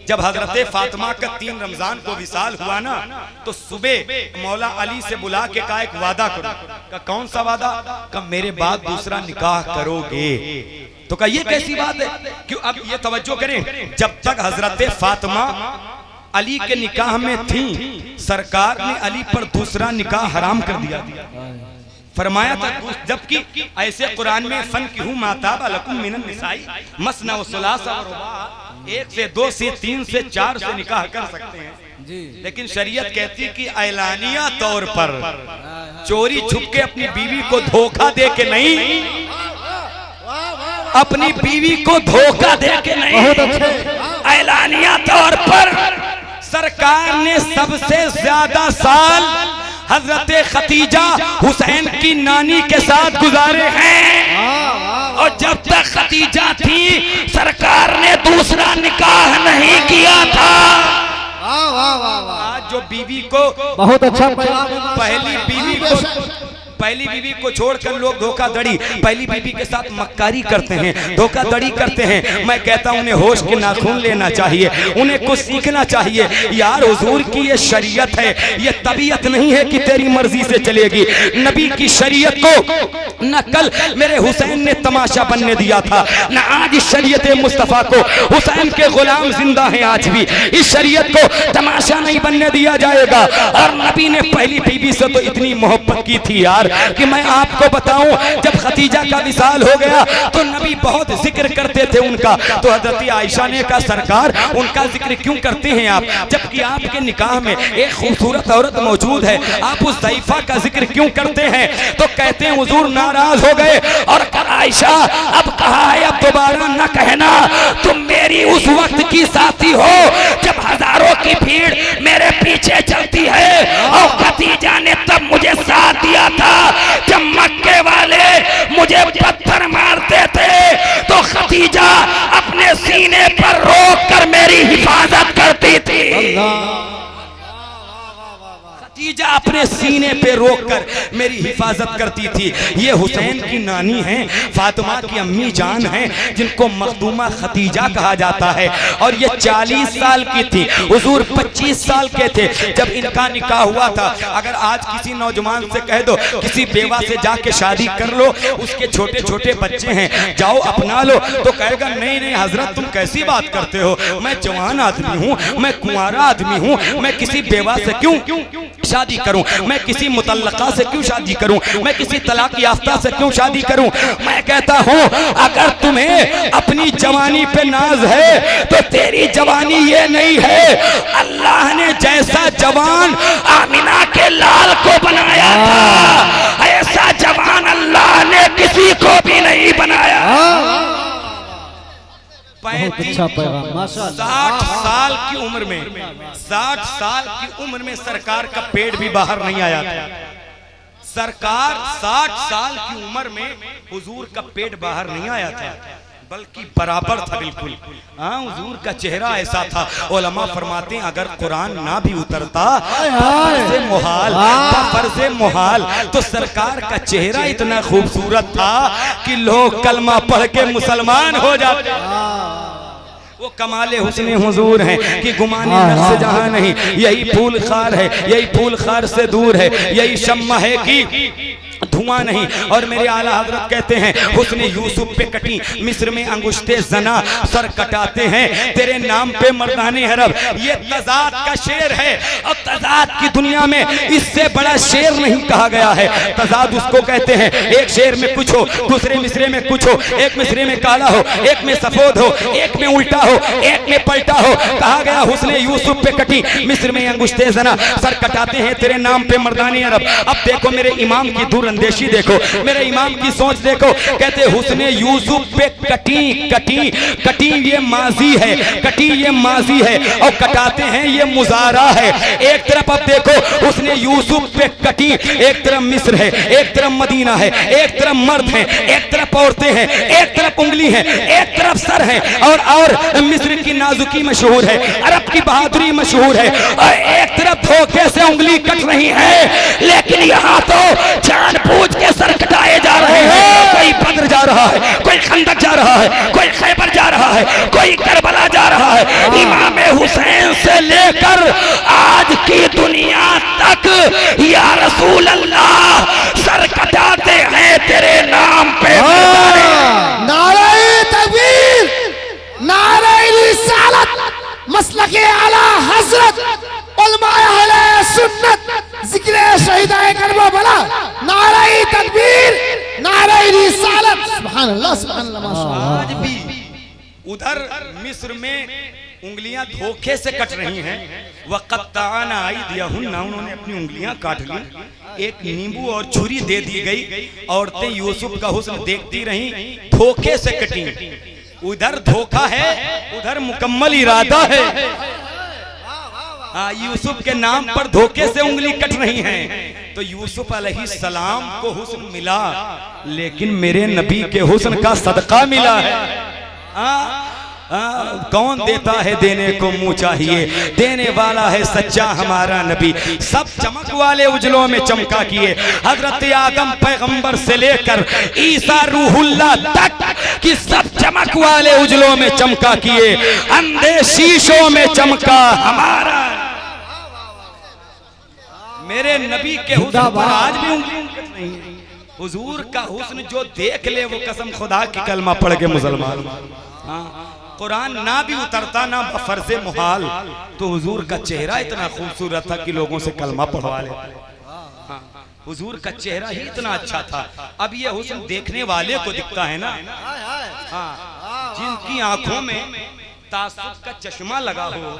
जब हजरत फातिमा का 3 रमजान को विसाल हुआ ना, तो सुबह मौला अली से बुला के कहा एक वादा करो। का कौन सा वादा? का मेरे बाद दूसरा निकाह करोगे। तो कहा ये कैसी बात है? क्यों? अब ये तवज्जो करें, जब तक हजरत फातिमा अली के निकाह में थी, सरकार ने अली पर दूसरा निकाह हराम कर दिया, फरमाया था। जबकि ऐसे कुरान में फन की हूँ माताबा लकुम मिनन निसाई मसना व सुलासा व रुबा, 1 से 2 से 3 से 4 से निकाह कर सकते हैं। लेकिन शरीयत कहती है कि ऐलानिया तौर पर चोरी छुप के अपनी बीवी को धोखा दे के नहीं, अपनी बीवी को धोखा दे के नहीं, ऐलानिया तौर पर सरकार ने सबसे ज्यादा साल हजरत खतीजा हुसैन की नानी के साथ गुजारे हैं। और जब तक खतीजा थी, सरकार ने दूसरा निकाह नहीं किया था। आज जो बीवी को बहुत अच्छा पहली बीवी को छोड़कर लोग धोखाधड़ी, पहली बीवी के साथ मक्कारी करते हैं, धोखाधड़ी करते हैं। मैं कहता हूं उन्हें होश के नाखून लेना चाहिए, उन्हें कुछ सीखना चाहिए। यार हुजूर की ये शरीयत है, ये तबीयत नहीं है कि तेरी मर्जी से चलेगी। नबी की शरीयत को न कल मेरे हुसैन ने तमाशा बनने दिया था, न आज इस शरीयत मुस्तफा को। हुसैन के गुलाम जिंदा हैं आज भी, इस शरीयत को तमाशा नहीं बनने दिया जाएगा। और नबी ने पहली बीवी से तो इतनी मोहब्बत की थी यार, कि मैं आपको बताऊं, जब खतीजा का विसाल हो गया तो नबी बहुत जिक्र करते थे उनका। तो हजरत आयशा ने कहा सरकार उनका जिक्र क्यों करते हैं आप, जबकि आपके निकाह में एक खूबसूरत औरत मौजूद है, आप उस ज़ईफा का जिक्र क्यों करते हैं? तो कहते हैं हुजूर नाराज हो गए और कहा आयशा अब कहा है, अब दोबारा न कहना, तुम मेरी उस वक्त की साथी हो जब हजारों की भीड़ मेरे पीछे चलती है। और खतीजा ने तब मुझे साथ दिया था जब मक्के वाले मुझे पत्थर मारते थे, तो खतीजा अपने सीने पर रोक कर मेरी हिफाजत करती थी। खतीजा अपने सीने पे रोककर मेरी हिफाजत करती थी। ये हुसैन की नानी हैं, फातिमा की अम्मी जान हैं, जिनको मखदूमा खतीजा कहा जाता है। और ये 40 साल की थी, हुजूर 25 साल के थे जब इनका निकाह हुआ था। अगर आज किसी नौजवान से कह दो किसी बेवा से जाके शादी कर लो, उसके छोटे छोटे बच्चे हैं, जाओ अपना लो, तो कहेगा नहीं नहीं हजरत तुम कैसी बात करते हो, मैं जवान आदमी हूँ, मैं कुंवारा आदमी हूँ, मैं किसी बेवा से क्यों शादी करूं, मैं किसी मुतल्लका से क्यों शादी करूं, मैं किसी तलाक याफ्ता से क्यों शादी करूं। मैं कहता हूं अगर तुम्हें अपनी जवानी पे नाज है तो तेरी जवानी ये नहीं है, अल्लाह ने जैसा जवान आमिना के लाल को बनाया था, ऐसा जवान अल्लाह ने किसी को भी नहीं बनाया। 60 साल की उम्र में 60 साल की उम्र में सरकार का पेट भी बाहर नहीं आया था। सरकार 60 साल की उम्र में हुजूर का पेट बाहर नहीं आया था, बल्कि बराबर था बिल्कुल। हाँ हुजूर का चेहरा ऐसा था, उलमा फरमाते हैं अगर कुरान ना भी उतरता फर्ज़े मुहाल तो सरकार का चेहरा इतना खूबसूरत था कि लोग कलमा पढ़ के मुसलमान हो जाते। वो कमाले हुस्ने हुजूर हैं कि गुमाने नफ्स जहां नहीं, यही फूल खार है, यही फूल खार से दूर है, यही शम्मा है कि धुआं नहीं। और मेरे आला हजरत कहते हैं हुस्ने यूसुफ पे कटी मिस्र में अंगुश्ते जना, सर कटाते हैं तेरे नाम पे मर्दाने अरब। ये तजाद का शेर है, और तजाद की दुनिया में इससे बड़ा शेर नहीं कहा गया है। तजाद उसको कहते हैं एक शेर में कुछ हो, दूसरे मिसरे में कुछ हो, एक मिसरे में काला हो, एक में सफेद हो, एक में उल्टा हो, एक में पलटा हो। कहा गया हुस्ने यूसुफ पे कटी मिस्र में अंगुश्ते जना, सर कटाते हैं तेरे नाम पे मर्दाने अरब। अब देखो मेरे इमाम की दूर अंदेशी देखो, मेरे इमाम की सोच देखो, कहते हुस्ने यूसुफ पे कटी कटी कटी ये माजी है, कटी ये माजी है, और कटाते हैं ये मुजारा है। एक तरफ अब देखो हुस्ने यूसुफ पे कटी, एक तरफ मिस्र है, एक तरफ मदीना है, एक तरफ मर्द है, एक तरफ औरतें हैं, एक तरफ उंगली है, एक तरफ सर है, और मिस्र की नाजुकी मशहूर है, अरब की बहादुरी मशहूर है, और एक तरफ धोखे से उंगली कट रही है, लेकिन यहाँ तो जानबूझ के सर कटाए जा रहे हैं। कोई बद्र जा रहा है, कोई खंदक जा रहा है, कोई खैबर जा रहा है, कोई करबला जा रहा है। इमाम हुसैन से लेकर आज की दुनिया तक या रसूल अल्लाह सर कटाते हैं तेरे नाम पे। नारे तकबीर, नारे रिसालत, मसलके आला हजरत, उलमाए अहले सुन्नत, जिक्र शहीदाए करबला, नारे तकबीर, नारे रिसालत। सुभान अल्लाह, सुभान अल्लाह, माशाअल्लाह। आज भी उधर मिस्र में उंगलियां धोखे से कट रही हैं। वक़त्ताना अयदियहुन्ना, उन्होंने अपनी उंगलियां काट ली। एक नींबू और छुरी दे दी गई। औरतें यूसुफ का हुस्न देखती रहीं, धोखे से कटी। उधर धोखा है, उधर मुकम्मल इरादा है। यूसुफ के नाम पर धोखे से उंगली कट रही हैं। तो यूसुफ अलैहिस्सलाम को हुस्न मिला, लेकिन मेरे नबी के हुस्न का सदका मिला है। कौन देता है देने को मुंह चाहिए, देने वाला है सच्चा हमारा नबी। सब चमक वाले उजलों में चमका किए, हजरत आदम पैगंबर से लेकर ईसा रूहुल्लाह तक कि सब चमक वाले उजलों में चमका किए। अंधे शीशों में चमका हमारा मेरे नबी के हुस्न पर आज भी उंगली नहीं है। हुजूर का हुस्न जो देख ले वो कसम खुदा की कलमा पढ़ के मुसलमान। कुरान ना भी उतरता ना फर्ज मुहाल, तो हुजूर का चेहरा इतना खूबसूरत था कि लोगों से कलमा पढ़वा ले। हुजूर का चेहरा ही इतना अच्छा था। अब ये हुस्न देखने वाले को दिखता है ना, जिनकी आंखों में तासुब का चश्मा लगा हो,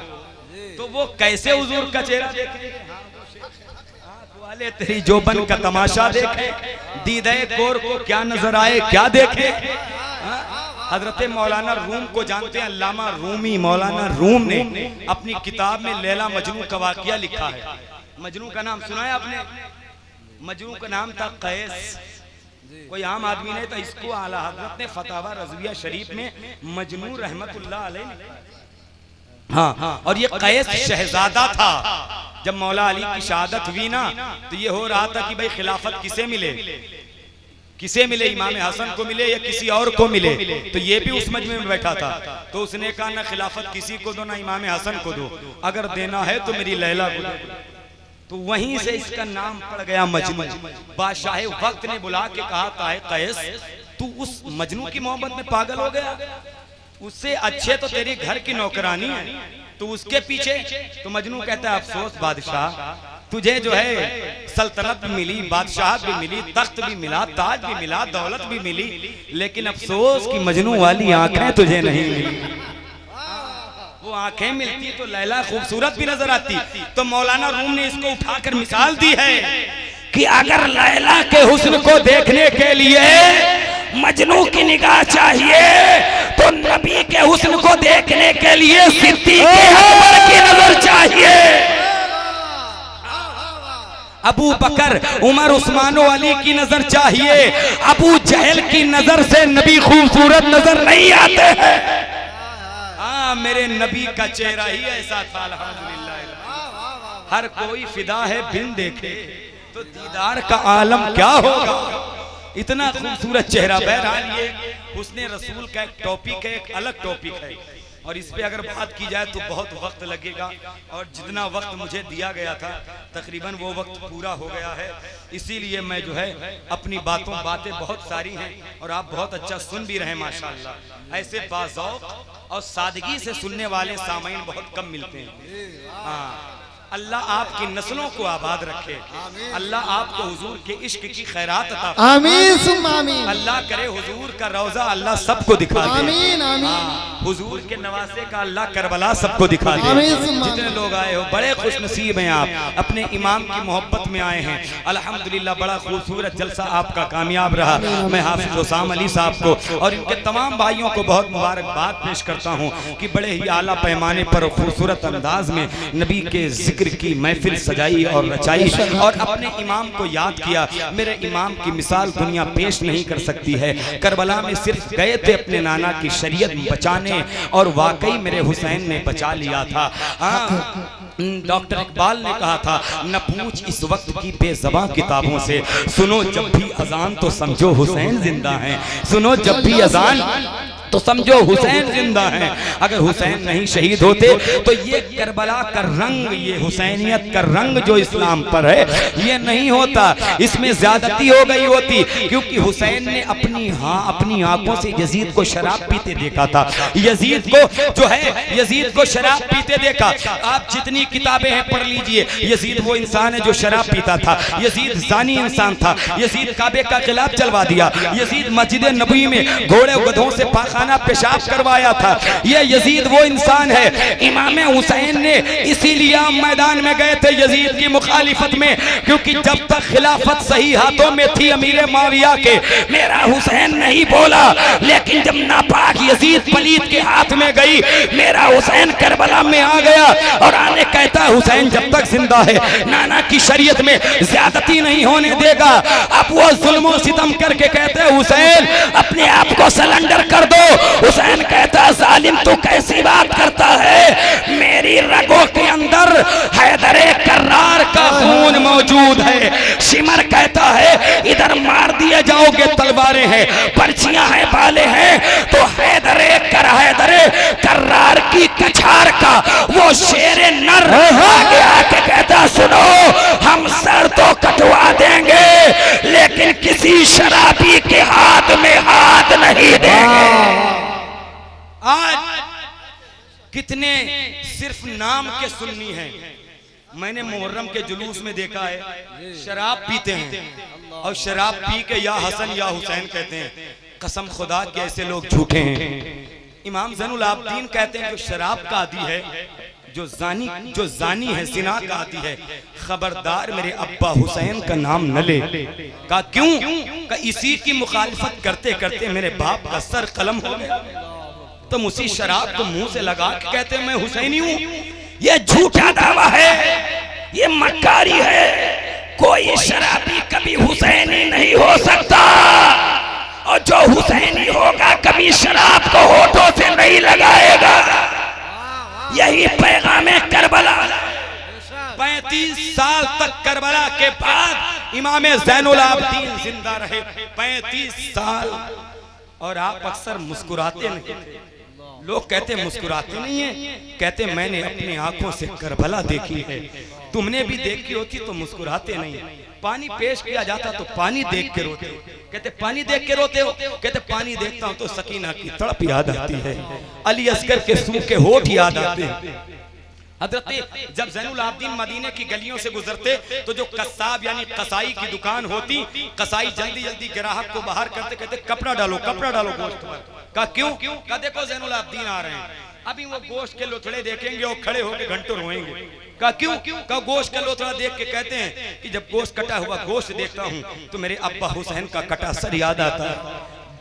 तो वो कैसे हुजूर का चेहरा देखे? वाले तेरी जोबन का तमाशा देखे, दीदे कोर को क्या नजर आए, क्या देखे। हजरत मौलाना रूम को जानते हैं, अल्लामा रूमी, मौलाना रूम ने अपनी किताब में लैला मजनू का वाकया लिखा है। मजनू का नाम सुना है आपने? मजनू का नाम था कैस। कोई आम आदमी नहीं था, इसको आला हजरत ने फतावा रज़विया शरीफ में मजनू रहमतुल्लाह अलैह। हाँ, और ये कैस शहजादा था। जब मौला अली की शहादत हुई ना, तो ये हो रहा था कि भाई खिलाफत किसे मिले, किसे मिले, इमाम हसन को मिले या किसी और को मिले। तो ये भी उस मजमे में बैठा था। तो उसने कहा ना खिलाफत किसी को दो ना इमाम हसन को दो, अगर देना है तो मेरी लैला को दो। तो वहीं से इसका नाम पड़ गया मजनू। बादशाह वक्त ने बुला के कहा था कैस, तू उस मजनू की मोहब्बत में पागल हो गया, उससे अच्छे तो तेरी घर की नौकरानी है, तो उसके पीछे। तो मजनू कहता है अफसोस बादशाह, तुझे जो है सल्तनत भी मिली, बादशाह भी मिली, तख्त भी मिला, ताज भी मिला, दौलत भी मिली, लेकिन अफसोस कि मजनू वाली आंखें तुझे नहीं मिली। वो आंखें मिलती तो लैला खूबसूरत भी नजर आती। तो मौलाना रूम ने इसको उठाकर मिसाल दी है कि अगर लैला के हुस्न को देखने के लिए मजनू की निगाह चाहिए, तो नबी के हुस्न को देखने के लिए सिद्दीक़ अकबर की नजर चाहिए। अबू बकर, उमर, उस्मान अली की नजर चाहिए। अबू जहल की नजर से नबी खूबसूरत नजर नहीं आते हैं। मेरे नबी का चेहरा ही ऐसा था, अल्हम्दुलिल्लाह। हर कोई फिदा है बिन देखे, तो दीदार का आलम क्या होगा। इतना खूबसूरत चेहरा। बहरहाल ये हुस्ने रसूल का एक टॉपिक है, एक अलग टॉपिक है, और इस पे अगर बात की जाए तो बहुत वक्त लगेगा। और जितना वक्त मुझे दिया गया था तकरीबन वो वक्त पूरा हो गया है। इसीलिए मैं जो है अपनी बातें बहुत सारी हैं और आप बहुत अच्छा सुन भी रहे हैं माशाअल्लाह। ऐसे बाज़ौक़ और सादगी से सुनने वाले सामाईन बहुत कम मिलते हैं। हाँ, अल्लाह आपकी नस्लों को आबाद रखे। अल्लाह आपको हुजूर के इश्क की खैरात अता फरमाए। आमीन सुम्मा आमीन। अल्लाह करे हुजूर का रोजा अल्लाह सबको दिखा दे। आमीन आमीन। हुजूर के नवासे का अल्लाह करबला सबको दिखा दे। जितने लोग आए हो बड़े खुश नसीब हैं आप, अपने इमाम की मोहब्बत में आए हैं। अल्हम्दुलिल्लाह बड़ा खूबसूरत जलसा आपका कामयाब रहा। मैं हाफिज हुसाम अली साहब को और इनके तमाम भाइयों को बहुत मुबारकबाद पेश करता हूँ कि बड़े ही आला पैमाने पर खूबसूरत अंदाज में नबी के जिक्र की महफिल सजाई और रचाई और अपने इमाम को याद किया। मेरे इमाम की मिसाल दुनिया पेश नहीं कर सकती है। करबला में सिर्फ गए थे अपने नाना की शरीयत बचाने ने, और वाकई मेरे हुसैन ने बचा लिया था। डॉक्टर इकबाल ने कहा था, न पूछ इस वक्त की बेज़बां किताबों से, सुनो जब भी अजान तो समझो हुसैन जिंदा है, सुनो जब भी अजान तो समझो हुसैन जिंदा है। अगर हुसैन नहीं शहीद होते तो ये करबला का रंग, ये हुसैनियत का रंग जो इस्लाम पर है, ये नहीं होता, इसमें ज्यादती हो गई होती। क्योंकि हुसैन ने अपनी आंखों से यजीद को शराब पीते देखा था। यजीद को जो है, यजीद को शराब पीते देखा। आप जितनी किताबें हैं पढ़ लीजिए, यजीद वो इंसान है जो शराब पीता था। यजीद जानी इंसान था। यजीद काबे का खिलाफ चलवा दिया। यजीद मस्जिद नबी में घोड़े गधों से खाना पेशाब करवाया था। ये यजीद वो इंसान है। इमाम हुसैन ने इसीलिए मैदान में गए थे यजीद की मुखालिफत में, क्योंकि जब तक खिलाफत सही हाथों में थी अमीर माविया के, मेरा हुसैन नहीं बोला। लेकिन जब नापाक यजीद पलीत के हाथ में गई, मेरा हुसैन करबला में आ गया और आने कहता हुसैन जब तक जिंदा है नाना की शरीयत में ज्यादती नहीं होने देगा। अब वो जुल्म सितम करके कहते हुसैन अपने आप को सरेंडर कर दो। हुसैन कहता जालिम तू कैसी बात करता है, मेरी रगों के अंदर हैदरे कर्रार का खून मौजूद है। शिमर कहता है इधर मार दिए जाओगे तलवारें हैं, पर्चियां हैं, बाले हैं, तो हैदरे कर्रार की कछार का वो शेरे नर आगे आके कहता सुनो हम सर तो कटवा देंगे लेकिन किसी शराबी के हाथ में हाथ नहीं देंगे। आज कितने सिर्फ नाम के सुन्नी हैं। मैंने मुहर्रम के जुलूस में देखा है शराब पीते हैं और शराब पी के या हसन या हुसैन कहते हैं। कसम खुदा के ऐसे लोग झूठे हैं। इमाम ज़ैनुल आबिदीन कहते हैं जो शराब का आदी है, जो जानी है, जिना का आदी है, खबरदार मेरे अब्बा हुसैन का नाम न ले। का क्यों? का इसी की मुखालिफत करते करते मेरे बाप का सर कलम हो गया। तुम उसी शराब को मुंह से लगा के कहते हैं मैं हुसैनी हूं। ये झूठा दावा है, ये मक्कारी है। कोई शराबी कभी हुसैनी नहीं हो सकता, और जो हुसैनी होगा कभी शराब को होठों से नहीं लगाएगा। यही पैगाम है करबला। 35 साल तक करबला के बाद इमाम ज़ैनुल आबिदीन जिंदा रहे, 35 साल। और आप अक्सर मुस्कुराते नहीं थे। लोग कहते मुस्कुराते नहीं है, कहते मैंने अपनी आंखों से करबला देखी है। तुमने भी देखी होती तो मुस्कुराते नहीं। पानी पेश किया जाता तो पानी देख के रोते हो। कहते पानी देख के रोते हो? कहते पानी देखता हूं तो सकीना की तड़प याद आती है, अली असगर के सूखे होठ याद आते हैं। हजरत जब ज़ैनुल आबिदीन मदीने की गलियों से गुजरते तो जो कसाब यानी कसाई की दुकान होती, कसाई जल्दी जल्दी ग्राहक को बाहर करते, कहते कपड़ा डालो गोश्त पर। का क्यों? का देखो ज़ैनुल आबिदीन आ रहे हैं, अभी वो गोश्त के लोथड़े देखेंगे और खड़े होकर घंटों रोएंगे। का क्यों? का गोश्त का लोथड़ा देख के कहते हैं कि जब गोश्त कटा हुआ गोश्त देखता हूँ तो मेरे अब्बा हुसैन का कटा सर याद आता है,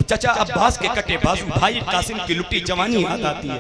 चचा अब्बास के कटे बाजू, भाई कासिम की लुटी जवानी याद आती है।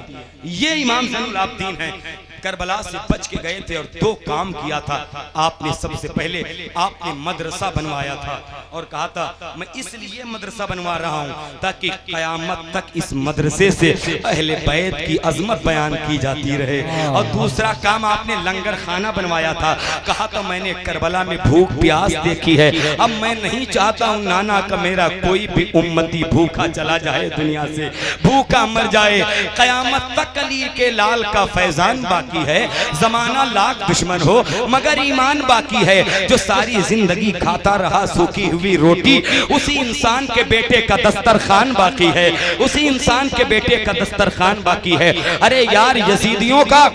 ये इमाम ज़ैनुल आबिदीन है। करबला से बच के गए थे और 2 काम किया था आपने। सबसे पहले आपने मदरसा बनवाया था और कहा था मैं इसलिए मदरसा बनवा रहा हूं ताकि कयामत तक इस मदरसे से अहले बैत की अजमत बयान की जाती रहे। और दूसरा काम आपने लंगर खाना बनवाया था। कहा था मैंने करबला में भूख प्यास देखी है, अब मैं नहीं चाहता हूं नाना का मेरा कोई भी उम्मती भूखा चला जाए, दुनिया से भूखा मर जाए। कयामत तक अली के लाल का फैजान बाकी है, जमाना लाख दुश्मन हो मगर ईमान बाकी है। जो सारी जिंदगी खाता रहा सूखी हुई रोटी, उसी इंसान के बेटे का दस्तरखान बाकी है, उसी इंसान के बेटे का दस्तरखान बाकी है। अरे यार यजीदियों का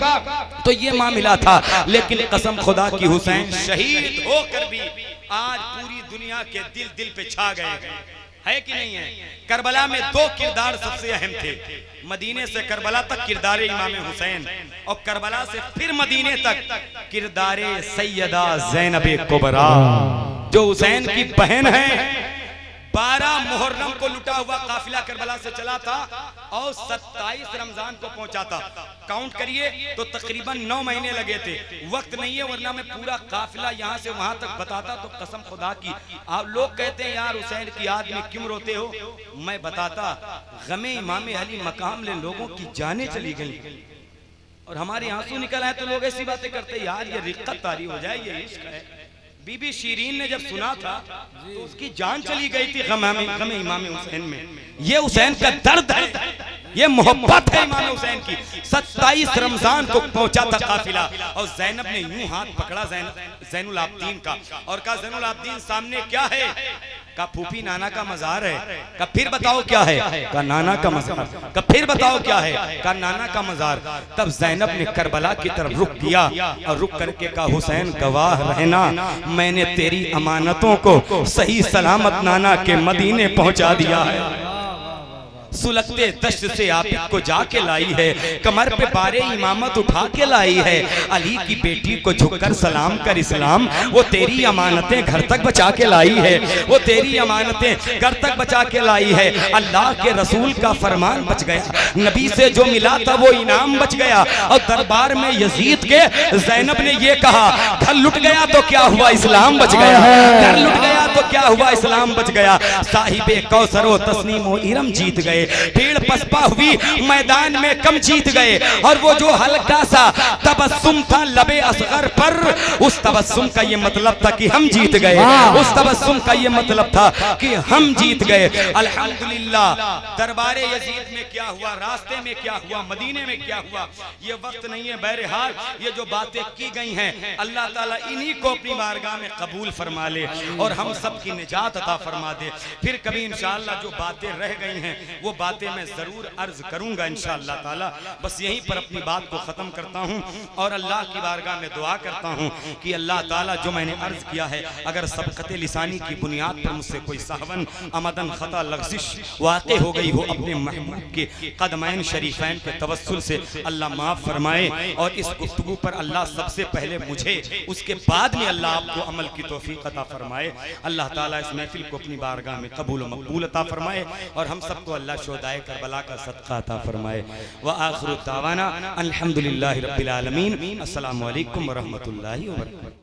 तो ये मामला था, लेकिन कसम खुदा की हुसैन शहीद होकर भी आज पूरी दुनिया के दिल पे छा गए है कि नहीं है। करबला में 2 किरदार सबसे अहम थे। मदीने से करबला तक किरदार इमाम हुसैन, और करबला से फिर मदीने तक किरदार सैयदा ज़ैनब कुबरा जो हुसैन की बहन है। 12 मुहर्रम को लुटा हुआ काफिला करबला से चला था और 27 रमजान को पहुंचा था। काउंट करिए तो तकरीबन 9 महीने लगे थे। वक्त नहीं है वरना मैं पूरा काफिला यहाँ से वहां तक बताता तो कसम खुदा की। आप लोग कहते हैं यार हुसैन की याद में क्यों रोते हो, मैं बताता गमे इमाम अली मकाम ले लोगों की जानें चली गई और हमारे आंसू निकल आए तो लोग ऐसी बातें करते यार ये रिक्कत तारी हो जाए, ये इश्क है। बीबी शीरीन ने जब सुना था तो उसकी जान चली गई थी गमे इमाम हुसैन में। ये हुसैन का दर्द है, ये मोहब्बत है इमाम हुसैन की। 27 रमजान को पहुंचा था काफिला और जैनब ने यूं हाथ पकड़ा जैनुल आबदीन का और कहा जैनुल आबदीन सामने क्या है? का फूफी नाना का मजार है। का फिर बताओ क्या है? का नाना का मजार। का फिर बताओ क्या है? का नाना का मजार। तब जैनब ने करबला की तरफ रुख किया और रुख करके कहा हुसैन गवाह रहना, मैंने तेरी अमानतों को सही सलामत नाना के मदीने पहुंचा दिया है। सुलगते दश्त से आप को जाके लाई है, कमर पे बारे इमामत उठा के लाई है। अली की बेटी को झुककर सलाम कर इस्लाम, वो तेरी अमानतें घर तक बचा के लाई है, वो तेरी अमानतें घर तक बचा के लाई है। अल्लाह के रसूल का फरमान बच गया, नबी से जो मिला था वो इनाम बच गया। और दरबार में यजीद के जैनब ने ये कहा घर लुट गया तो क्या हुआ इस्लाम बच गया, घर लुट गया तो क्या हुआ इस्लाम बच गया। साहिबे कौसर व तस्नीम व इरम जीत गए, भीड़ पसपा हुई मैदान में कम जीत गए। और वो जो हल्का सा तबस्सुम था लबे असगर पर, उस तबस्सुम का ये मतलब था कि हम जीत गए, उस तबस्सुम का ये मतलब था कि हम जीत गए। अल्हम्दुलिल्लाह। दरबारे यजीद में क्या हुआ, रास्ते में क्या हुआ, मदीने में क्या हुआ, ये वक्त नहीं है। बहरहाल ये जो बातें की गई हैं अल्लाह ताला इन्हीं को अपनी बारगाह में कबूल फरमा ले और हम सब की निजात अता फरमा दे। फिर कभी इंशाअल्लाह जो बातें रह गई हैं वो बातें मैं जरूर अर्ज करूंगा इंशाअल्लाह ताला। बस यहीं पर अपनी बात को खत्म करता हूं और अल्लाह की बारगाह में दुआ करता हूं कि अल्लाह ताला जो मैंने अर्ज किया है अगर सबकते लिसानी की बुनियाद पर मुझसे कोई सहवन अमदन खता लग़ज़िश वाक़े हो गई हो, अपने महबूब के कदमैन शरीफैन के तवस्सुल से अल्लाह माफ़ फरमाए। और इस गुफ्तगू पर अल्लाह सबसे पहले मुझे, उसके बाद में अल्लाह आपको अमल की तौफीक अता फरमाए। अल्लाह ताला इस महफिल को अपनी बारगाह में कबूल व मकबूल अता फरमाए और हम सबको अल्लाह शोहदाए करबला का सदका अता फरमाए। व आखिरु दावाना अल्हम्दुलिल्लाहि रब्बिल आलमीन। अस्सलामु अलैकुम व रहमतुल्लाहि व बरकातहू।